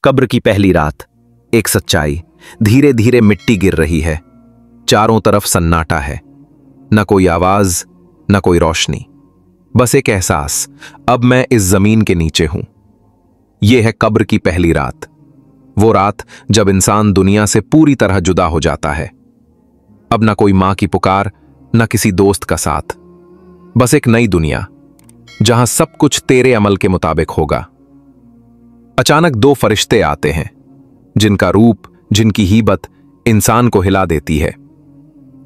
कब्र की पहली रात। एक सच्चाई। धीरे धीरे मिट्टी गिर रही है। चारों तरफ सन्नाटा है। न कोई आवाज, न कोई रोशनी, बस एक एहसास, अब मैं इस जमीन के नीचे हूं। यह है कब्र की पहली रात। वो रात जब इंसान दुनिया से पूरी तरह जुदा हो जाता है। अब न कोई मां की पुकार, न किसी दोस्त का साथ, बस एक नई दुनिया जहां सब कुछ तेरे अमल के मुताबिक होगा। अचानक दो फरिश्ते आते हैं, जिनका रूप, जिनकी हीबत इंसान को हिला देती है।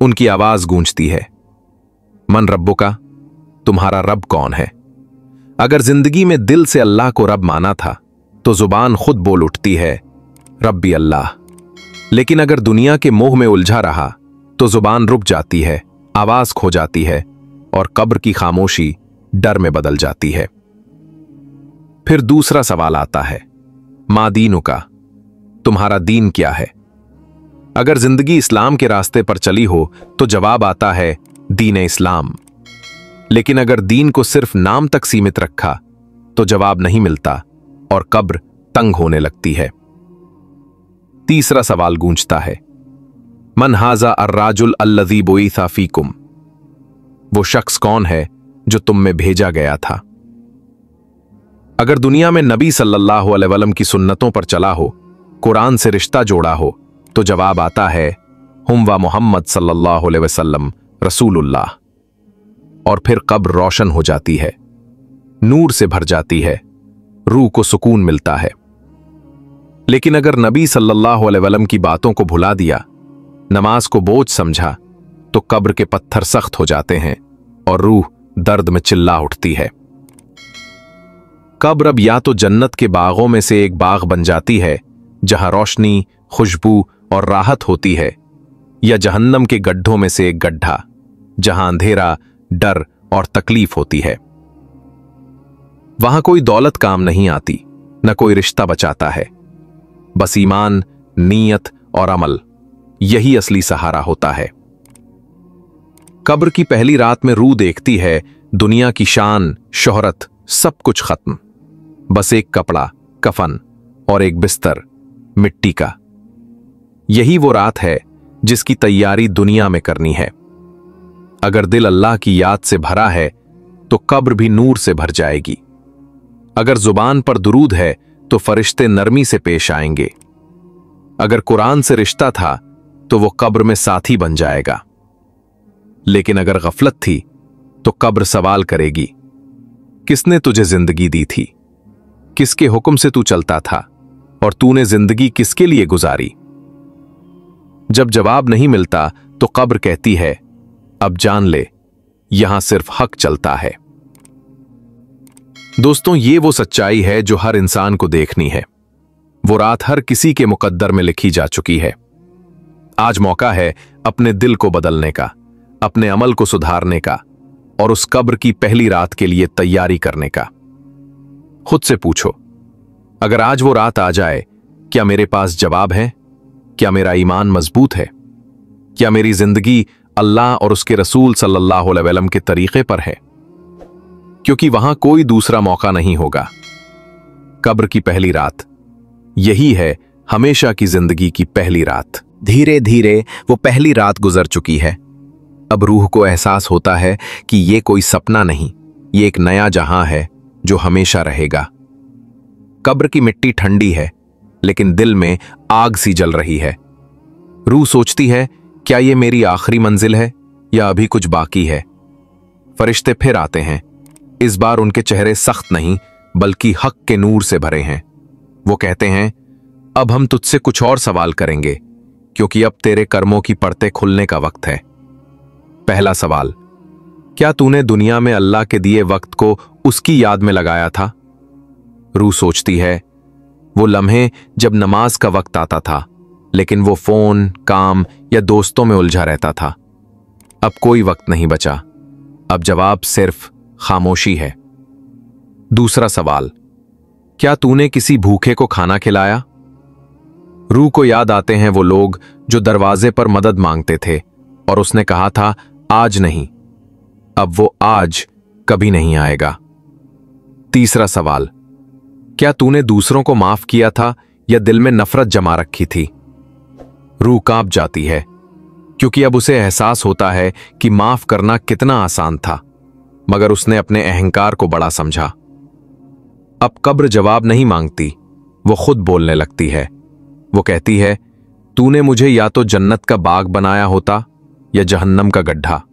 उनकी आवाज गूंजती है, मन रब्बुका, तुम्हारा रब कौन है? अगर जिंदगी में दिल से अल्लाह को रब माना था तो जुबान खुद बोल उठती है, रब्बी अल्लाह। लेकिन अगर दुनिया के मोह में उलझा रहा तो जुबान रुक जाती है, आवाज खो जाती है और कब्र की खामोशी डर में बदल जाती है। फिर दूसरा सवाल आता है, मा दीनुका, तुम्हारा दीन क्या है? अगर जिंदगी इस्लाम के रास्ते पर चली हो तो जवाब आता है, दीन इस्लाम। लेकिन अगर दीन को सिर्फ नाम तक सीमित रखा तो जवाब नहीं मिलता और कब्र तंग होने लगती है। तीसरा सवाल गूंजता है, मन हाजा अर्राजुल अल्लज़ी बुईसा फीकुम, वो शख्स कौन है जो तुम में भेजा गया था? अगर दुनिया में नबी सल्लल्लाहु अलैहि वसल्लम की सुन्नतों पर चला हो, कुरान से रिश्ता जोड़ा हो, तो जवाब आता है, हुम व मोहम्मद सल्लल्लाहु अलैहि वसल्लम रसूलुल्लाह। और फिर कब्र रोशन हो जाती है, नूर से भर जाती है, रूह को सुकून मिलता है। लेकिन अगर नबी सल्लल्लाहु अलैहि वसल्लम की बातों को भुला दिया, नमाज को बोझ समझा, तो कब्र के पत्थर सख्त हो जाते हैं और रूह दर्द में चिल्ला उठती है। कब्र अब या तो जन्नत के बागों में से एक बाग बन जाती है जहां रोशनी, खुशबू और राहत होती है, या जहन्नम के गड्ढों में से एक गड्ढा जहां अंधेरा, डर और तकलीफ होती है। वहां कोई दौलत काम नहीं आती, न कोई रिश्ता बचाता है, बस ईमान, नीयत और अमल, यही असली सहारा होता है। कब्र की पहली रात में रूह देखती है दुनिया की शान, शोहरत, सब कुछ खत्म, बस एक कपड़ा, कफन और एक बिस्तर मिट्टी का। यही वो रात है जिसकी तैयारी दुनिया में करनी है। अगर दिल अल्लाह की याद से भरा है तो कब्र भी नूर से भर जाएगी। अगर जुबान पर दुरूद है तो फरिश्ते नरमी से पेश आएंगे। अगर कुरान से रिश्ता था तो वो कब्र में साथी बन जाएगा। लेकिन अगर गफलत थी तो कब्र सवाल करेगी, किसने तुझे जिंदगी दी थी? किसके हुक्म से तू चलता था और तूने जिंदगी किसके लिए गुजारी? जब जवाब नहीं मिलता तो कब्र कहती है, अब जान ले, यहां सिर्फ हक चलता है। दोस्तों, ये वो सच्चाई है जो हर इंसान को देखनी है। वो रात हर किसी के मुकद्दर में लिखी जा चुकी है। आज मौका है अपने दिल को बदलने का, अपने अमल को सुधारने का और उस कब्र की पहली रात के लिए तैयारी करने का। खुद से पूछो, अगर आज वो रात आ जाए, क्या मेरे पास जवाब है? क्या मेरा ईमान मजबूत है? क्या मेरी जिंदगी अल्लाह और उसके रसूल सल्लल्लाहु अलैहि वसल्लम के तरीके पर है? क्योंकि वहां कोई दूसरा मौका नहीं होगा। कब्र की पहली रात, यही है हमेशा की जिंदगी की पहली रात। धीरे धीरे वो पहली रात गुजर चुकी है। अब रूह को एहसास होता है कि ये कोई सपना नहीं, ये एक नया जहां है जो हमेशा रहेगा। कब्र की मिट्टी ठंडी है, लेकिन दिल में आग सी जल रही है। रूह सोचती है, क्या ये मेरी आखिरी मंजिल है या अभी कुछ बाकी है? फरिश्ते फिर आते हैं। इस बार उनके चेहरे सख्त नहीं, बल्कि हक के नूर से भरे हैं। वो कहते हैं, अब हम तुझसे कुछ और सवाल करेंगे, क्योंकि अब तेरे कर्मों की परतें खुलने का वक्त है। पहला सवाल, क्या तूने दुनिया में अल्लाह के दिए वक्त को उसकी याद में लगाया था? रूह सोचती है, वो लम्हे जब नमाज का वक्त आता था, लेकिन वो फोन, काम या दोस्तों में उलझा रहता था। अब कोई वक्त नहीं बचा, अब जवाब सिर्फ खामोशी है। दूसरा सवाल, क्या तूने किसी भूखे को खाना खिलाया? रूह को याद आते हैं वो लोग जो दरवाजे पर मदद मांगते थे और उसने कहा था, आज नहीं। अब वो आज कभी नहीं आएगा। तीसरा सवाल, क्या तूने दूसरों को माफ किया था या दिल में नफरत जमा रखी थी। रूह कांप जाती है, क्योंकि अब उसे एहसास होता है कि माफ करना कितना आसान था, मगर उसने अपने अहंकार को बड़ा समझा। अब कब्र जवाब नहीं मांगती, वो खुद बोलने लगती है। वो कहती है, तूने मुझे या तो जन्नत का बाग बनाया होता या जहन्नम का गड्ढा।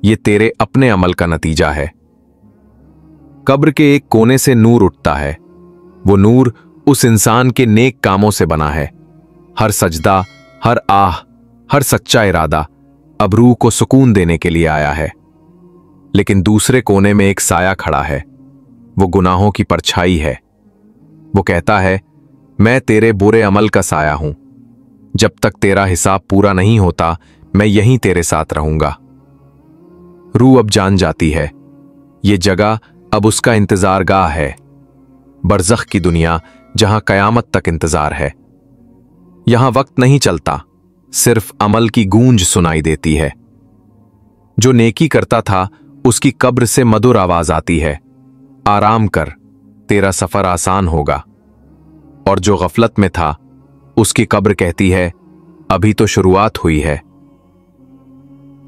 ये तेरे अपने अमल का नतीजा है। कब्र के एक कोने से नूर उठता है। वो नूर उस इंसान के नेक कामों से बना है। हर सजदा, हर आह, हर सच्चा इरादा अब रूह को सुकून देने के लिए आया है। लेकिन दूसरे कोने में एक साया खड़ा है। वो गुनाहों की परछाई है। वो कहता है, मैं तेरे बुरे अमल का साया हूं। जब तक तेरा हिसाब पूरा नहीं होता, मैं यहीं तेरे साथ रहूंगा। रूह अब जान जाती है, ये जगह अब उसका इंतजारगाह है। बरज़ख की दुनिया, जहां कयामत तक इंतजार है। यहां वक्त नहीं चलता, सिर्फ अमल की गूंज सुनाई देती है। जो नेकी करता था, उसकी कब्र से मधुर आवाज आती है, आराम कर, तेरा सफर आसान होगा। और जो गफलत में था, उसकी कब्र कहती है, अभी तो शुरुआत हुई है।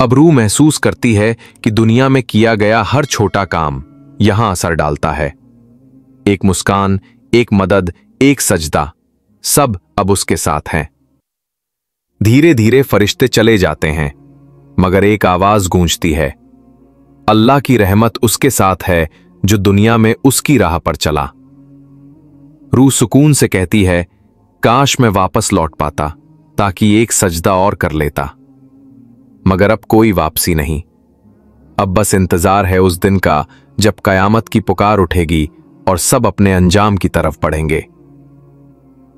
अब रूह महसूस करती है कि दुनिया में किया गया हर छोटा काम यहां असर डालता है। एक मुस्कान, एक मदद, एक सजदा, सब अब उसके साथ हैं। धीरे धीरे फरिश्ते चले जाते हैं, मगर एक आवाज गूंजती है, अल्लाह की रहमत उसके साथ है जो दुनिया में उसकी राह पर चला। रूह सुकून से कहती है, काश मैं वापस लौट पाता, ताकि एक सजदा और कर लेता। मगर अब कोई वापसी नहीं। अब बस इंतजार है उस दिन का जब कयामत की पुकार उठेगी और सब अपने अंजाम की तरफ बढ़ेंगे।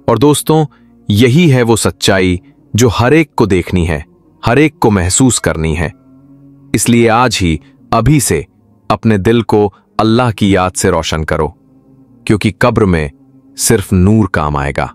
और दोस्तों, यही है वो सच्चाई जो हर एक को देखनी है, हर एक को महसूस करनी है। इसलिए आज ही, अभी से अपने दिल को अल्लाह की याद से रोशन करो, क्योंकि कब्र में सिर्फ नूर काम आएगा।